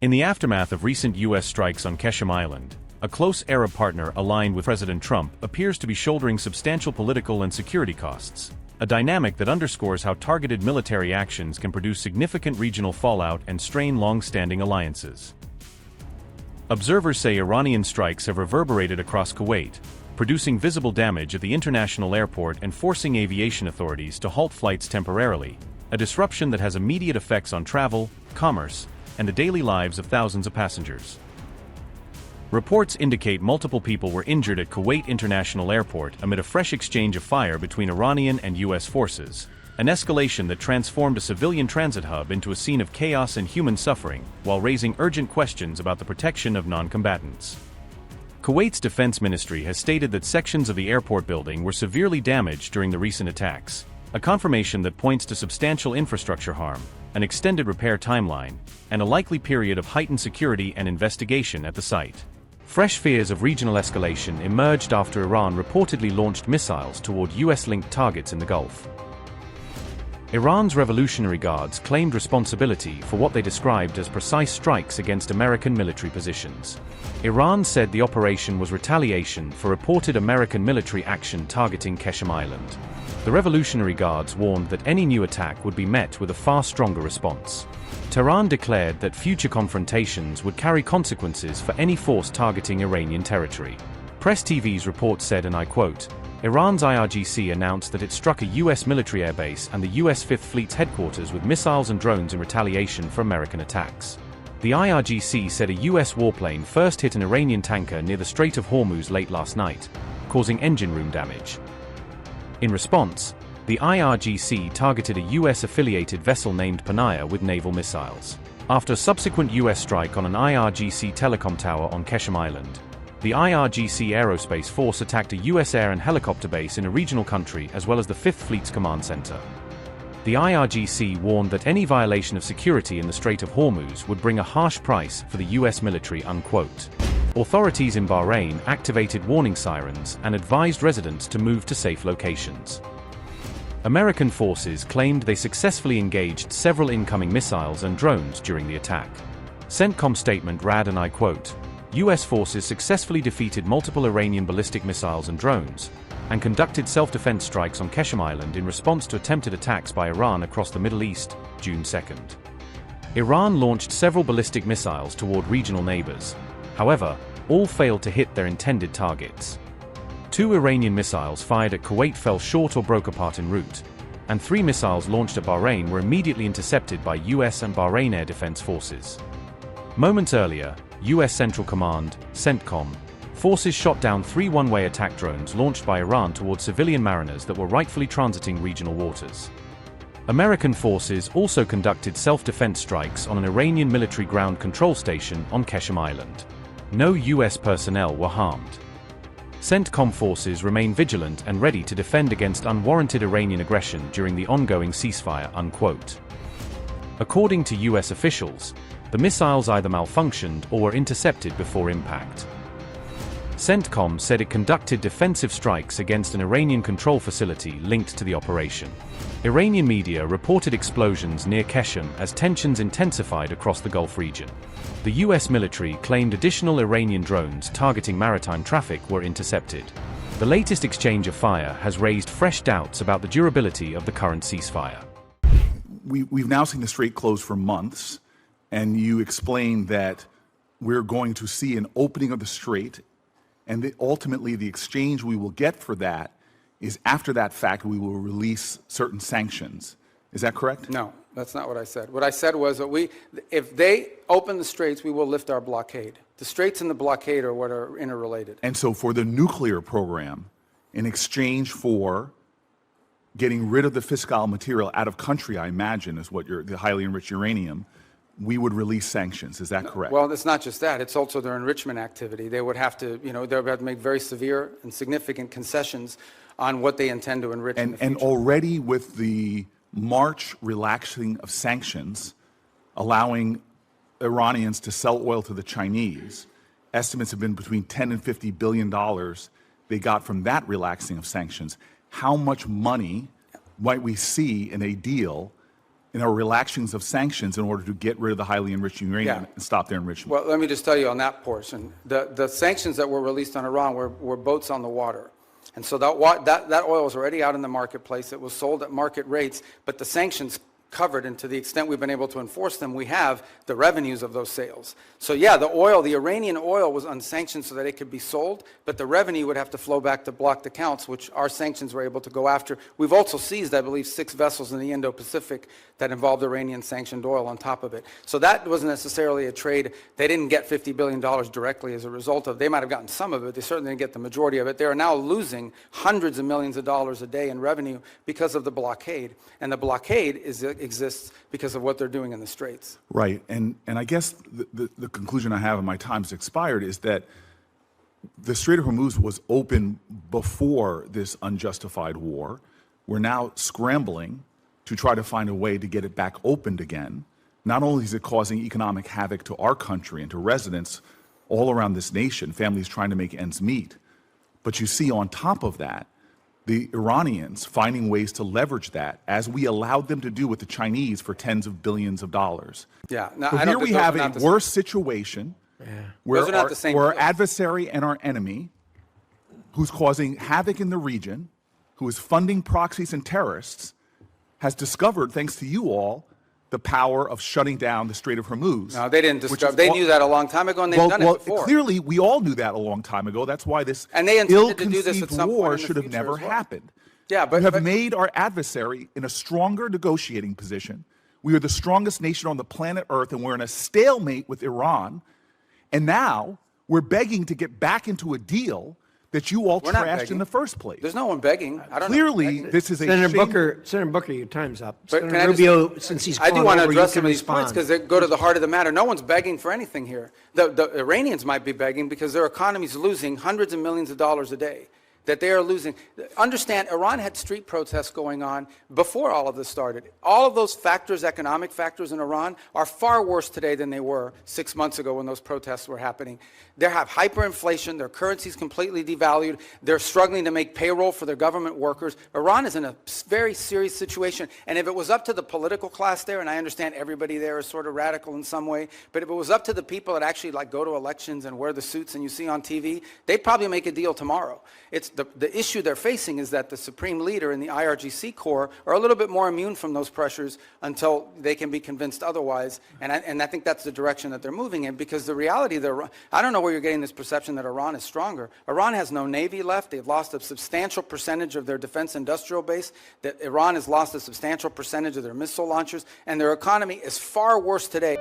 In the aftermath of recent U.S. strikes on Qeshm Island, a close Arab partner aligned with President Trump appears to be shouldering substantial political and security costs, a dynamic that underscores how targeted military actions can produce significant regional fallout and strain long-standing alliances. Observers say Iranian strikes have reverberated across Kuwait, producing visible damage at the international airport and forcing aviation authorities to halt flights temporarily, a disruption that has immediate effects on travel, commerce, and the daily lives of thousands of passengers. Reports indicate multiple people were injured at Kuwait International Airport amid a fresh exchange of fire between Iranian and U.S. forces, an escalation that transformed a civilian transit hub into a scene of chaos and human suffering, while raising urgent questions about the protection of non-combatants. Kuwait's defense ministry has stated that sections of the airport building were severely damaged during the recent attacks, a confirmation that points to substantial infrastructure harm, an extended repair timeline, and a likely period of heightened security and investigation at the site. Fresh fears of regional escalation emerged after Iran reportedly launched missiles toward U.S.-linked targets in the Gulf. Iran's Revolutionary Guards claimed responsibility for what they described as precise strikes against American military positions. Iran said the operation was retaliation for reported American military action targeting Qeshm Island. The Revolutionary Guards warned that any new attack would be met with a far stronger response. Tehran declared that future confrontations would carry consequences for any force targeting Iranian territory. Press TV's report said, and I quote, Iran's IRGC announced that it struck a U.S. military airbase and the U.S. Fifth Fleet's headquarters with missiles and drones in retaliation for American attacks. The IRGC said a U.S. warplane first hit an Iranian tanker near the Strait of Hormuz late last night, causing engine room damage. In response, the IRGC targeted a U.S.-affiliated vessel named Panaya with naval missiles. After a subsequent U.S. strike on an IRGC telecom tower on Qeshm Island, the IRGC Aerospace Force attacked a U.S. air and helicopter base in a regional country as well as the Fifth Fleet's command center. The IRGC warned that any violation of security in the Strait of Hormuz would bring a harsh price for the U.S. military, unquote. Authorities in Bahrain activated warning sirens and advised residents to move to safe locations. American forces claimed they successfully engaged several incoming missiles and drones during the attack. CENTCOM statement read, and I quote, U.S. forces successfully defeated multiple Iranian ballistic missiles and drones, and conducted self-defense strikes on Qeshm Island in response to attempted attacks by Iran across the Middle East, June 2nd. Iran launched several ballistic missiles toward regional neighbors. However, all failed to hit their intended targets. 2 Iranian missiles fired at Kuwait fell short or broke apart en route, and 3 missiles launched at Bahrain were immediately intercepted by U.S. and Bahrain air defense forces. Moments earlier, U.S. Central Command, CENTCOM, forces shot down 3 one-way attack drones launched by Iran toward civilian mariners that were rightfully transiting regional waters. American forces also conducted self-defense strikes on an Iranian military ground control station on Qeshm Island. No U.S. personnel were harmed. CENTCOM forces remain vigilant and ready to defend against unwarranted Iranian aggression during the ongoing ceasefire, unquote. According to U.S. officials, the missiles either malfunctioned or were intercepted before impact. CENTCOM said it conducted defensive strikes against an Iranian control facility linked to the operation. Iranian media reported explosions near Qeshm as tensions intensified across the Gulf region. The U.S. military claimed additional Iranian drones targeting maritime traffic were intercepted. The latest exchange of fire has raised fresh doubts about the durability of the current ceasefire. We've now seen the strait closed for months, and you explained that we're going to see an opening of the strait, and that ultimately the exchange we will get for that is after that fact we will release certain sanctions. Is that correct? No, that's not what I said. What I said was that if they open the straits, we will lift our blockade. The straits and the blockade are what are interrelated. And so for the nuclear program, in exchange for getting rid of the fissile material out of country, I imagine, is what the highly enriched uranium, we would release sanctions. Is that correct? Well, it's not just that. It's also their enrichment activity. They would have to, they would have to make very severe and significant concessions on what they intend to enrich in the future. And already with the March relaxing of sanctions, allowing Iranians to sell oil to the Chinese, estimates have been between $10 and $50 billion they got from that relaxing of sanctions. How much money might we see in a deal in our relaxings of sanctions in order to get rid of the highly enriched uranium and stop their enrichment. Well, let me just tell you on that portion, the sanctions that were released on Iran were boats on the water. And so that oil was already out in the marketplace. It was sold at market rates, but the sanctions covered, and to the extent we've been able to enforce them, we have the revenues of those sales. So yeah, the Iranian oil was unsanctioned so that it could be sold, but the revenue would have to flow back to blocked accounts, which our sanctions were able to go after. We've also seized, I believe, 6 vessels in the Indo-Pacific that involved Iranian sanctioned oil on top of it. So that wasn't necessarily a trade. They didn't get $50 billion directly as a result of. They might have gotten some of it. They certainly didn't get the majority of it. They are now losing hundreds of millions of dollars a day in revenue because of the blockade. And the blockade exists because of what they're doing in the Straits. Right, and I guess the conclusion I have, and my time's expired, is that the Strait of Hormuz was open before this unjustified war. We're now scrambling to try to find a way to get it back opened again. Not only is it causing economic havoc to our country and to residents all around this nation, families trying to make ends meet, but you see on top of that, the Iranians finding ways to leverage that, as we allowed them to do with the Chinese for tens of billions of dollars. Yeah. Now, so here we have a worse situation where our adversary and our enemy, who's causing havoc in the region, who is funding proxies and terrorists, has discovered, thanks to you all, the power of shutting down the Strait of Hormuz. No, they didn't discover. They knew that a long time ago, and they've done it before. Clearly, we all knew that a long time ago. That's why this ill-conceived war should have never happened. Yeah, but you have made our adversary in a stronger negotiating position. We are the strongest nation on the planet Earth, and we're in a stalemate with Iran. And now we're begging to get back into a deal that you all trashed in the first place. There's no one begging. I don't Clearly, know. this is a Senator Booker, your time's up. But Senator Rubio, since he's I do want to address some of these points because they go to the heart of the matter. No one's begging for anything here. The Iranians might be begging because their economy's losing hundreds of millions of dollars a day. That they are losing. Understand, Iran had street protests going on before all of this started. All of those factors, economic factors in Iran, are far worse today than they were 6 months ago when those protests were happening. They have hyperinflation, their currency's completely devalued, they're struggling to make payroll for their government workers. Iran is in a very serious situation, and if it was up to the political class there, and I understand everybody there is sort of radical in some way, but if it was up to the people that actually go to elections and wear the suits and you see on TV, they'd probably make a deal tomorrow. It's the issue they're facing is that the supreme leader and the IRGC Corps are a little bit more immune from those pressures until they can be convinced otherwise. And I think that's the direction that they're moving in, because the reality, I don't know where you're getting this perception that Iran is stronger. Iran has no navy left. They've lost a substantial percentage of their defense industrial base. That Iran has lost a substantial percentage of their missile launchers, and their economy is far worse today.